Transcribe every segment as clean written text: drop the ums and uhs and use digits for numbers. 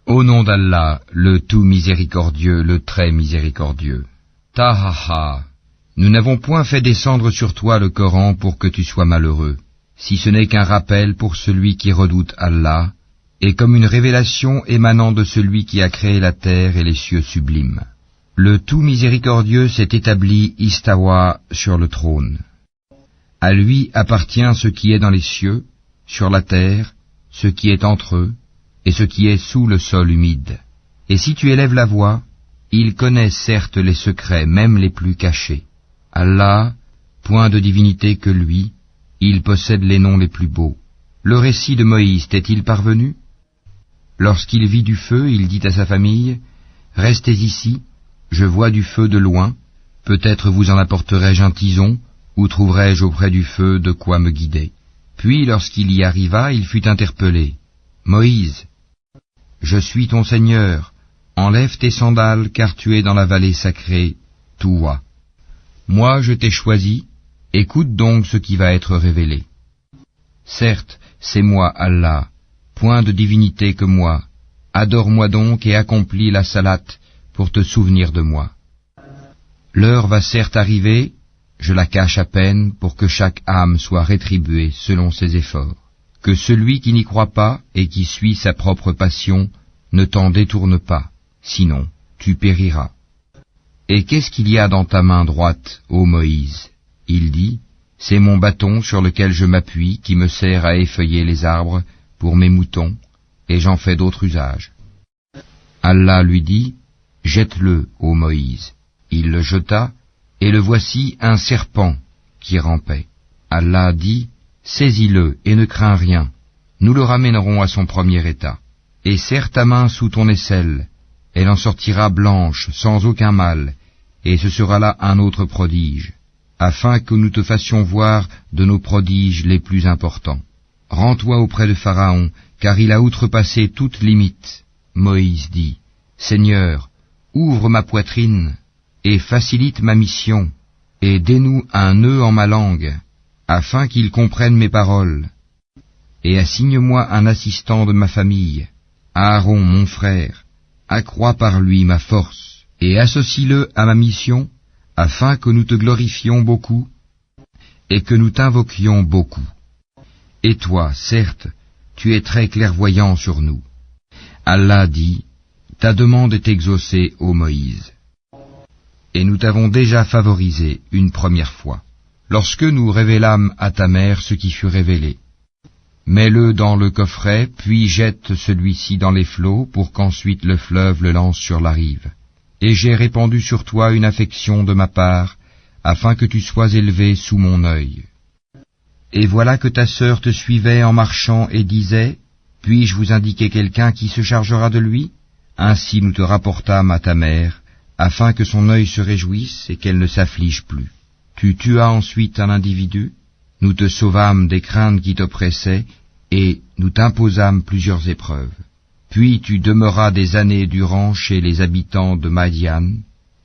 Au nom d'Allah, le tout miséricordieux, le très miséricordieux. Tahaha, nous n'avons point fait descendre sur toi le Coran pour que tu sois malheureux, si ce n'est qu'un rappel pour celui qui redoute Allah, et comme une révélation émanant de celui qui a créé la terre et les cieux sublimes. Le tout miséricordieux s'est établi istawa sur le trône. À lui appartient ce qui est dans les cieux, sur la terre, ce qui est entre eux, et ce qui est sous le sol humide. Et si tu élèves la voix, il connaît certes les secrets, même les plus cachés. Allah, point de divinité que lui, il possède les noms les plus beaux. Le récit de Moïse t'est-il parvenu? Lorsqu'il vit du feu, il dit à sa famille, « Restez ici, je vois du feu de loin, peut-être vous en apporterai-je un tison, ou trouverai-je auprès du feu de quoi me guider. » Puis lorsqu'il y arriva, il fut interpellé. « Moïse, je suis ton Seigneur, enlève tes sandales car tu es dans la vallée sacrée, Touwa. Moi je t'ai choisi, écoute donc ce qui va être révélé. Certes, c'est moi Allah, point de divinité que moi, adore-moi donc et accomplis la salate pour te souvenir de moi. L'heure va certes arriver, je la cache à peine pour que chaque âme soit rétribuée selon ses efforts. Que celui qui n'y croit pas et qui suit sa propre passion ne t'en détourne pas, sinon tu périras. Et qu'est-ce qu'il y a dans ta main droite, ô Moïse? Il dit, c'est mon bâton sur lequel je m'appuie qui me sert à effeuiller les arbres pour mes moutons, et j'en fais d'autres usages. Allah lui dit, jette-le, ô Moïse. Il le jeta, et le voici un serpent qui rampait. Allah dit, saisis-le et ne crains rien, nous le ramènerons à son premier état. Et serre ta main sous ton aisselle, elle en sortira blanche, sans aucun mal, et ce sera là un autre prodige, afin que nous te fassions voir de nos prodiges les plus importants. Rends-toi auprès de Pharaon, car il a outrepassé toute limite. Moïse dit, Seigneur, ouvre ma poitrine, et facilite ma mission, et dénoue un nœud en ma langue, afin qu'il comprenne mes paroles, et assigne-moi un assistant de ma famille, Aaron mon frère, accrois par lui ma force, et associe-le à ma mission, afin que nous te glorifions beaucoup, et que nous t'invoquions beaucoup. Et toi, certes, tu es très clairvoyant sur nous. Allah dit, ta demande est exaucée, ô Moïse. Et nous t'avons déjà favorisé une première fois, lorsque nous révélâmes à ta mère ce qui fut révélé. Mets-le dans le coffret, puis jette celui-ci dans les flots, pour qu'ensuite le fleuve le lance sur la rive. Et j'ai répandu sur toi une affection de ma part, afin que tu sois élevé sous mon œil. Et voilà que ta sœur te suivait en marchant et disait, puis-je vous indiquer quelqu'un qui se chargera de lui? Ainsi nous te rapportâmes à ta mère, afin que son œil se réjouisse et qu'elle ne s'afflige plus. Tu tuas ensuite un individu, nous te sauvâmes des craintes qui t'oppressaient, et nous t'imposâmes plusieurs épreuves. Puis tu demeuras des années durant chez les habitants de Madian.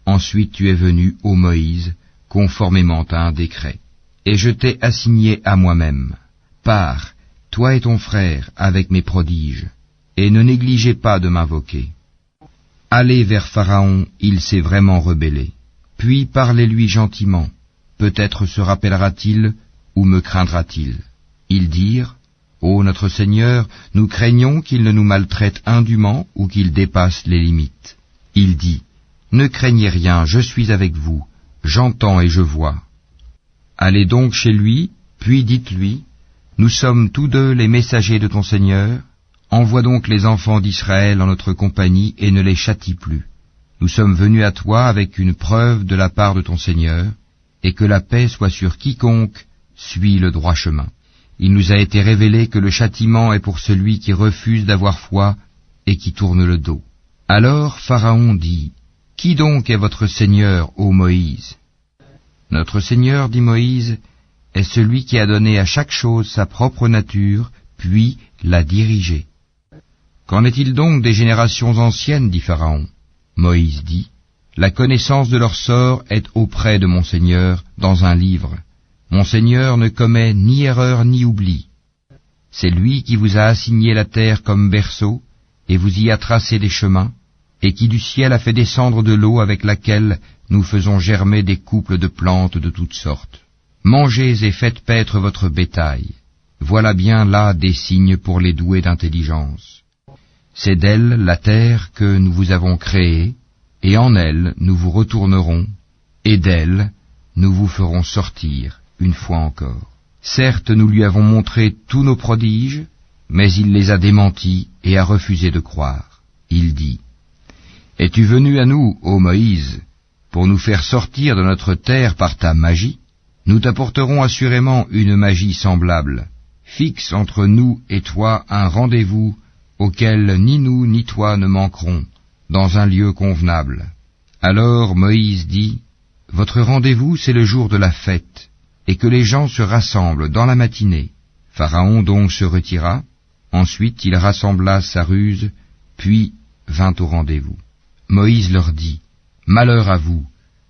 Ensuite tu es venu, ô Moïse, conformément à un décret. Et je t'ai assigné à moi-même. Pars, toi et ton frère, avec mes prodiges, et ne négligez pas de m'invoquer. Allez vers Pharaon, il s'est vraiment rebellé. Puis parlez-lui gentiment, peut-être se rappellera-t-il, ou me craindra-t-il. Ils dirent, ô notre Seigneur, nous craignons qu'il ne nous maltraite indûment ou qu'il dépasse les limites. Il dit, ne craignez rien, je suis avec vous, j'entends et je vois. Allez donc chez lui, puis dites-lui, nous sommes tous deux les messagers de ton Seigneur, envoie donc les enfants d'Israël en notre compagnie et ne les châtie plus. Nous sommes venus à toi avec une preuve de la part de ton Seigneur, et que la paix soit sur quiconque suit le droit chemin. Il nous a été révélé que le châtiment est pour celui qui refuse d'avoir foi et qui tourne le dos. Alors Pharaon dit, qui donc est votre Seigneur, ô Moïse? Notre Seigneur, dit Moïse, est celui qui a donné à chaque chose sa propre nature, puis l'a dirigée. Qu'en est-il donc des générations anciennes, dit Pharaon? Moïse dit, la connaissance de leur sort est auprès de mon Seigneur dans un livre. Mon Seigneur ne commet ni erreur ni oubli. C'est lui qui vous a assigné la terre comme berceau, et vous y a tracé des chemins, et qui du ciel a fait descendre de l'eau avec laquelle nous faisons germer des couples de plantes de toutes sortes. Mangez et faites paître votre bétail. Voilà bien là des signes pour les doués d'intelligence. C'est d'elle, la terre, que nous vous avons créée, et en elle nous vous retournerons, et d'elle nous vous ferons sortir, une fois encore. Certes, nous lui avons montré tous nos prodiges, mais il les a démentis et a refusé de croire. Il dit, « Es-tu venu à nous, ô Moïse, pour nous faire sortir de notre terre par ta magie? Nous t'apporterons assurément une magie semblable. Fixe entre nous et toi un rendez-vous auquel ni nous ni toi ne manquerons, dans un lieu convenable. » Alors Moïse dit, « Votre rendez-vous, c'est le jour de la fête, et que les gens se rassemblent dans la matinée. » Pharaon donc se retira, ensuite il rassembla sa ruse, puis vint au rendez-vous. Moïse leur dit, « Malheur à vous,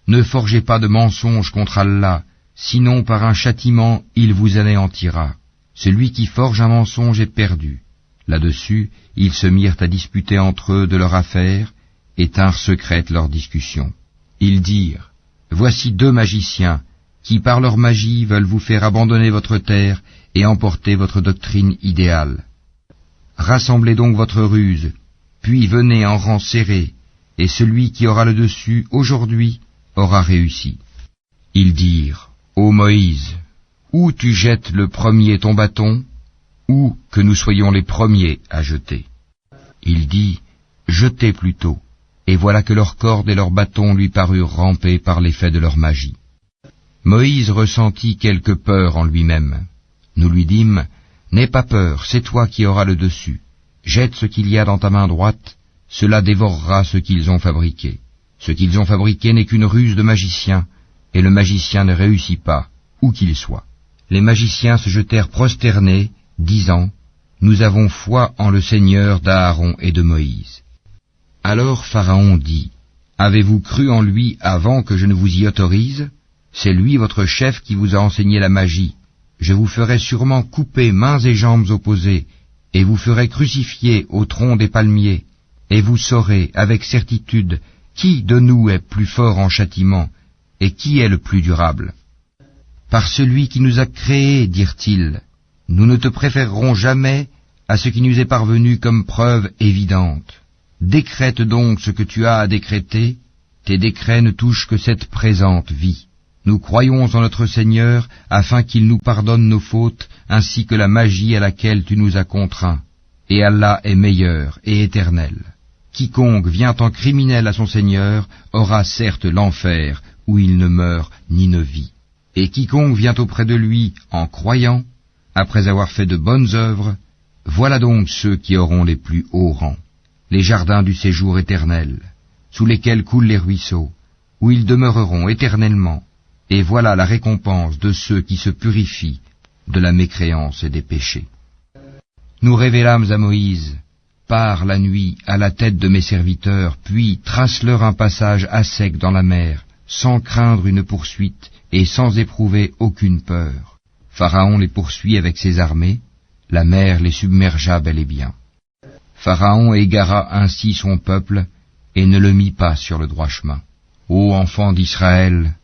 ne forgez pas de mensonges contre Allah, sinon par un châtiment il vous anéantira. Celui qui forge un mensonge est perdu. » Là-dessus, ils se mirent à disputer entre eux de leur affaire, et tinrent secrète leur discussion. Ils dirent, « Voici 2 magiciens, qui par leur magie veulent vous faire abandonner votre terre et emporter votre doctrine idéale. Rassemblez donc votre ruse, puis venez en rang serré, et celui qui aura le dessus aujourd'hui aura réussi. » Ils dirent, « Ô Moïse, ou tu jettes le premier ton bâton, ou que nous soyons les premiers à jeter. » Il dit, « Jetez plutôt. » Et voilà que leurs cordes et leurs bâtons lui parurent ramper par l'effet de leur magie. Moïse ressentit quelque peur en lui-même. Nous lui dîmes, « N'aie pas peur, c'est toi qui auras le dessus. Jette ce qu'il y a dans ta main droite, cela dévorera ce qu'ils ont fabriqué. Ce qu'ils ont fabriqué n'est qu'une ruse de magicien, et le magicien ne réussit pas, où qu'il soit. » Les magiciens se jetèrent prosternés, disant, « Nous avons foi en le Seigneur d'Aaron et de Moïse. » Alors Pharaon dit, « Avez-vous cru en lui avant que je ne vous y autorise? C'est lui votre chef qui vous a enseigné la magie. Je vous ferai sûrement couper mains et jambes opposées, et vous ferai crucifier au tronc des palmiers, et vous saurez avec certitude qui de nous est plus fort en châtiment, et qui est le plus durable. Par celui qui nous a créés, dirent-ils, nous ne te préférerons jamais à ce qui nous est parvenu comme preuve évidente. Décrète donc ce que tu as à décréter, tes décrets ne touchent que cette présente vie. Nous croyons en notre Seigneur afin qu'il nous pardonne nos fautes ainsi que la magie à laquelle tu nous as contraints. Et Allah est meilleur et éternel. Quiconque vient en criminel à son Seigneur aura certes l'enfer où il ne meurt ni ne vit. Et quiconque vient auprès de lui en croyant, après avoir fait de bonnes œuvres, voilà donc ceux qui auront les plus hauts rangs. Les jardins du séjour éternel, sous lesquels coulent les ruisseaux, où ils demeureront éternellement, et voilà la récompense de ceux qui se purifient de la mécréance et des péchés. Nous révélâmes à Moïse, pars la nuit à la tête de mes serviteurs, puis trace-leur un passage à sec dans la mer, sans craindre une poursuite et sans éprouver aucune peur. Pharaon les poursuit avec ses armées, la mer les submergea bel et bien. Pharaon égara ainsi son peuple, et ne le mit pas sur le droit chemin. Ô enfants d'Israël,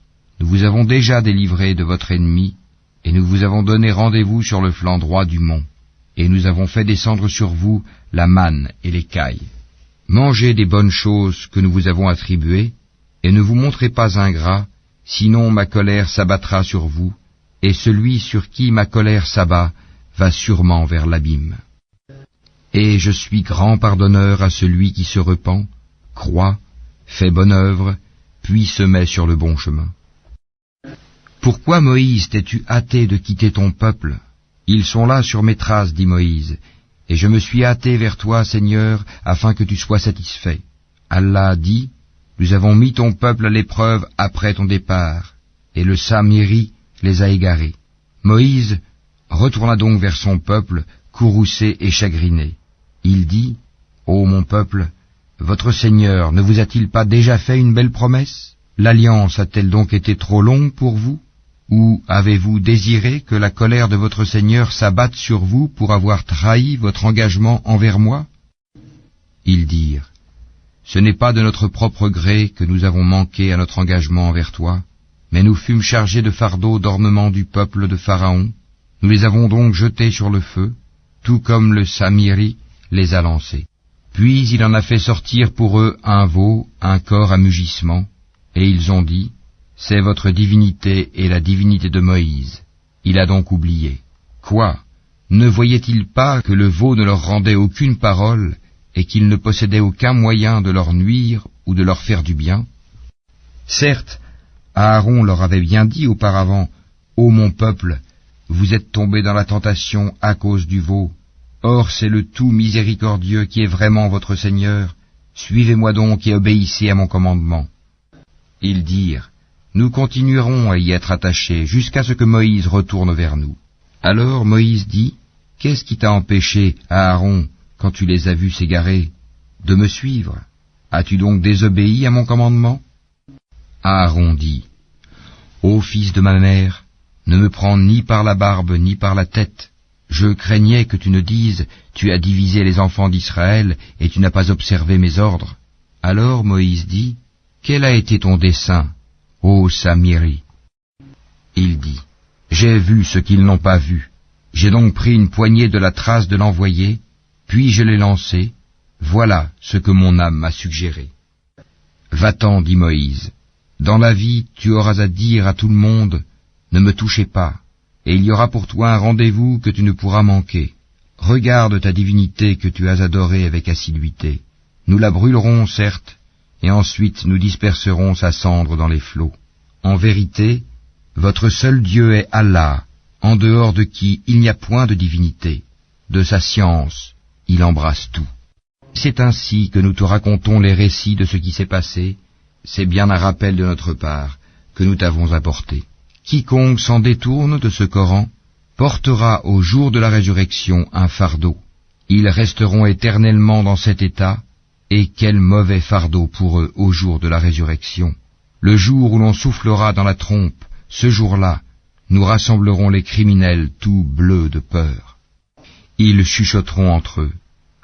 nous vous avons déjà délivrés de votre ennemi, et nous vous avons donné rendez-vous sur le flanc droit du mont, et nous avons fait descendre sur vous la manne et l'écaille. Mangez des bonnes choses que nous vous avons attribuées, et ne vous montrez pas ingrats, sinon ma colère s'abattra sur vous, et celui sur qui ma colère s'abat va sûrement vers l'abîme. Et je suis grand pardonneur à celui qui se repent, croit, fait bonne œuvre, puis se met sur le bon chemin. Pourquoi, Moïse, t'es-tu hâté de quitter ton peuple? Ils sont là sur mes traces, dit Moïse, et je me suis hâté vers toi, Seigneur, afin que tu sois satisfait. Allah dit, nous avons mis ton peuple à l'épreuve après ton départ, et le Samiri les a égarés. Moïse retourna donc vers son peuple, courroucé et chagriné. Il dit, ô mon peuple, votre Seigneur ne vous a-t-il pas déjà fait une belle promesse? L'alliance a-t-elle donc été trop longue pour vous? Ou avez-vous désiré que la colère de votre Seigneur s'abatte sur vous pour avoir trahi votre engagement envers moi? Ce n'est pas de notre propre gré que nous avons manqué à notre engagement envers toi, mais nous fûmes chargés de fardeaux d'ornement du peuple de Pharaon. Nous les avons donc jetés sur le feu, tout comme le Samiri les a lancés. Puis il en a fait sortir pour eux un veau, un corps à mugissement, et ils ont dit, « C'est votre divinité et la divinité de Moïse. » Il a donc oublié. Quoi? Ne voyaient-ils pas que le veau ne leur rendait aucune parole, et qu'il ne possédait aucun moyen de leur nuire ou de leur faire du bien? Certes, Aaron leur avait bien dit auparavant, « Ô mon peuple, vous êtes tombés dans la tentation à cause du veau. Or c'est le tout miséricordieux qui est vraiment votre Seigneur. Suivez-moi donc et obéissez à mon commandement. » Ils dirent, « Nous continuerons à y être attachés jusqu'à ce que Moïse retourne vers nous. » Alors Moïse dit, « Qu'est-ce qui t'a empêché, Aaron, quand tu les as vus s'égarer, de me suivre? As-tu donc désobéi à mon commandement ?» Aaron dit, « Ô fils de ma mère, ne me prends ni par la barbe ni par la tête. Je craignais que tu ne dises, tu as divisé les enfants d'Israël et tu n'as pas observé mes ordres. » Alors Moïse dit, « Quel a été ton dessein, ô Samiri ?» Il dit, « J'ai vu ce qu'ils n'ont pas vu. J'ai donc pris une poignée de la trace de l'envoyé, puis je l'ai lancé. Voilà ce que mon âme m'a suggéré. » Va-t'en, dit Moïse. Dans la vie, tu auras à dire à tout le monde, ne me touchez pas, et il y aura pour toi un rendez-vous que tu ne pourras manquer. Regarde ta divinité que tu as adorée avec assiduité. Nous la brûlerons, certes, et ensuite nous disperserons sa cendre dans les flots. En vérité, votre seul Dieu est Allah, en dehors de qui il n'y a point de divinité. De sa science, il embrasse tout. C'est ainsi que nous te racontons les récits de ce qui s'est passé. C'est bien un rappel de notre part que nous t'avons apporté. Quiconque s'en détourne de ce Coran portera au jour de la résurrection un fardeau. Ils resteront éternellement dans cet état, et quel mauvais fardeau pour eux au jour de la résurrection. Le jour où l'on soufflera dans la trompe, ce jour-là, nous rassemblerons les criminels tout bleus de peur. Ils chuchoteront entre eux.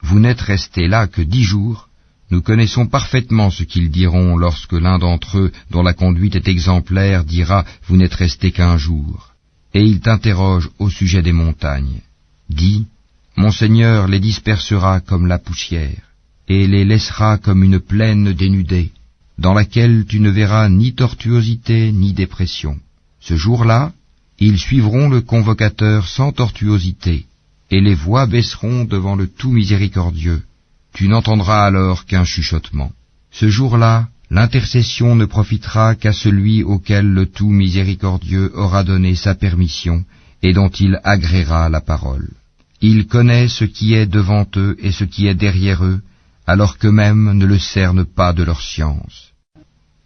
Vous n'êtes restés là que 10 jours. Nous connaissons parfaitement ce qu'ils diront lorsque l'un d'entre eux, dont la conduite est exemplaire, dira « Vous n'êtes restés qu'1 jour ». Et il t'interroge au sujet des montagnes. Dis « Mon Seigneur les dispersera comme la poussière, et les laissera comme une plaine dénudée, dans laquelle tu ne verras ni tortuosité ni dépression. Ce jour-là, ils suivront le convocateur sans tortuosité, et les voix baisseront devant le tout miséricordieux. Tu n'entendras alors qu'un chuchotement. Ce jour-là, l'intercession ne profitera qu'à celui auquel le tout miséricordieux aura donné sa permission et dont il agréera la parole. Il connaît ce qui est devant eux et ce qui est derrière eux, alors qu'eux-mêmes ne le cernent pas de leur science.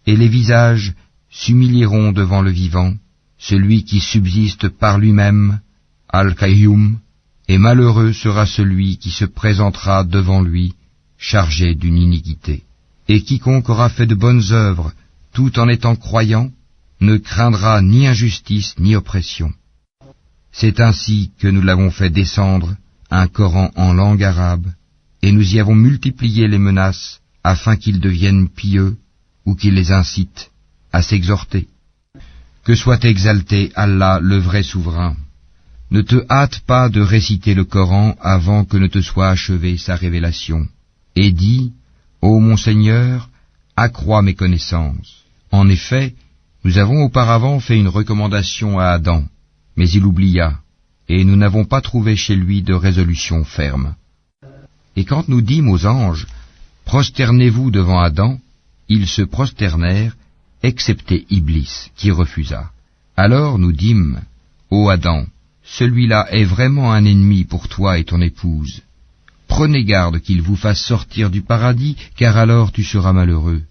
Et les visages s'humilieront devant le vivant, celui qui subsiste par lui-même, Al-Qayyum, et malheureux sera celui qui se présentera devant lui, chargé d'une iniquité. Et quiconque aura fait de bonnes œuvres, tout en étant croyant, ne craindra ni injustice ni oppression. C'est ainsi que nous l'avons fait descendre, un Coran en langue arabe, et nous y avons multiplié les menaces, afin qu'ils deviennent pieux, ou qu'ils les incitent à s'exhorter. Que soit exalté Allah, le vrai souverain. Ne te hâte pas de réciter le Coran avant que ne te soit achevée sa révélation. Et dis, ô mon Seigneur, accrois mes connaissances. En effet, nous avons auparavant fait une recommandation à Adam, mais il oublia, et nous n'avons pas trouvé chez lui de résolution ferme. Et quand nous dîmes aux anges, prosternez-vous devant Adam, ils se prosternèrent, excepté Iblis, qui refusa. Alors nous dîmes, ô Adam, celui-là est vraiment un ennemi pour toi et ton épouse. Prenez garde qu'il vous fasse sortir du paradis, car alors tu seras malheureux.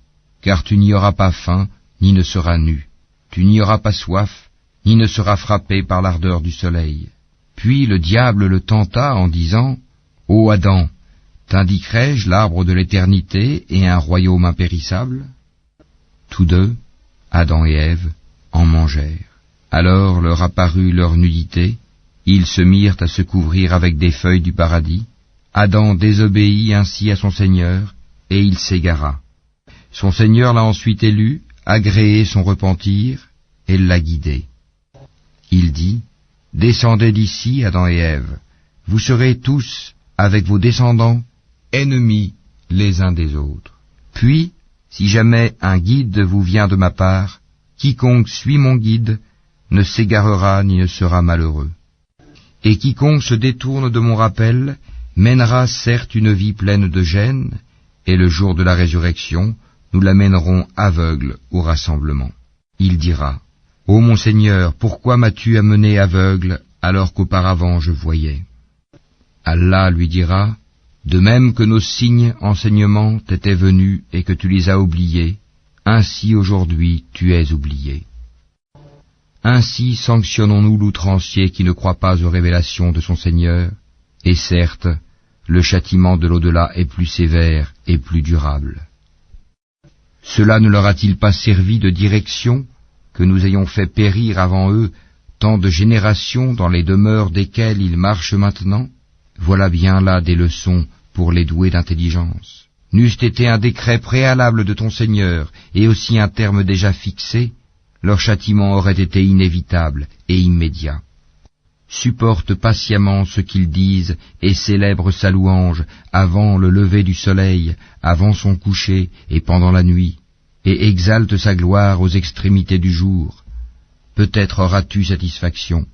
Car tu n'y auras pas faim, ni ne seras nu. Tu n'y auras pas soif, ni ne seras frappé par l'ardeur du soleil. Puis le diable le tenta en disant, « Ô Adam, t'indiquerai-je l'arbre de l'éternité et un royaume impérissable ?» Tous deux, Adam et Ève, en mangèrent. Alors leur apparut leur nudité, ils se mirent à se couvrir avec des feuilles du paradis. Adam désobéit ainsi à son Seigneur, et il s'égara. Son Seigneur l'a ensuite élu, agréé son repentir, et l'a guidé. Il dit, « Descendez d'ici, Adam et Ève, vous serez tous, avec vos descendants, ennemis les uns des autres. Puis, si jamais un guide vous vient de ma part, quiconque suit mon guide ne s'égarera ni ne sera malheureux. Et quiconque se détourne de mon rappel mènera certes une vie pleine de gêne, et le jour de la résurrection, nous l'amènerons aveugle au rassemblement. Il dira, « Ô mon Seigneur, pourquoi m'as-tu amené aveugle alors qu'auparavant je voyais ?» Allah lui dira, « De même que nos signes enseignements t'étaient venus et que tu les as oubliés, ainsi aujourd'hui tu es oublié. Ainsi sanctionnons-nous l'outrancier qui ne croit pas aux révélations de son Seigneur, et certes, le châtiment de l'au-delà est plus sévère et plus durable. Cela ne leur a-t-il pas servi de direction que nous ayons fait périr avant eux tant de générations dans les demeures desquelles ils marchent maintenant? Voilà bien là des leçons pour les doués d'intelligence. N'eût été un décret préalable de ton Seigneur et aussi un terme déjà fixé, leur châtiment aurait été inévitable et immédiat. Supporte patiemment ce qu'ils disent et célèbre sa louange avant le lever du soleil, avant son coucher et pendant la nuit, et exalte sa gloire aux extrémités du jour. Peut-être auras-tu satisfaction.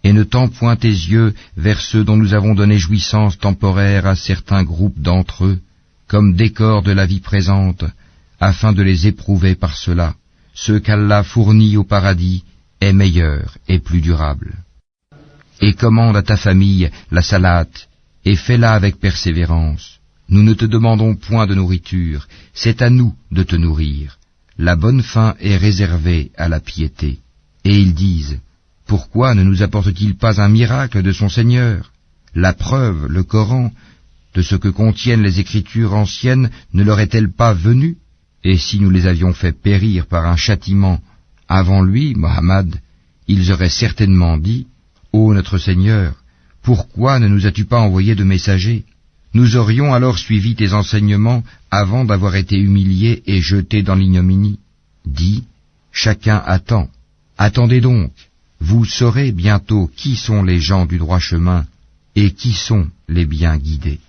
Et ne tends point tes yeux vers ceux dont nous avons donné jouissance temporaire à certains groupes d'entre eux, comme décor de la vie présente, afin de les éprouver par cela. Ce qu'Allah fournit au paradis est meilleur et plus durable. Et commande à ta famille la salate, et fais-la avec persévérance. Nous ne te demandons point de nourriture, c'est à nous de te nourrir. La bonne faim est réservée à la piété. Et ils disent, pourquoi ne nous apporte-t-il pas un miracle de son Seigneur? La preuve, le Coran, de ce que contiennent les écritures anciennes ne leur est-elle pas venue? Et si nous les avions fait périr par un châtiment avant lui, Mohammed, ils auraient certainement dit, ô notre Seigneur, pourquoi ne nous as-tu pas envoyé de messagers? Nous aurions alors suivi tes enseignements avant d'avoir été humiliés et jetés dans l'ignominie. Dis, chacun attend. Attendez donc, vous saurez bientôt qui sont les gens du droit chemin et qui sont les bien guidés.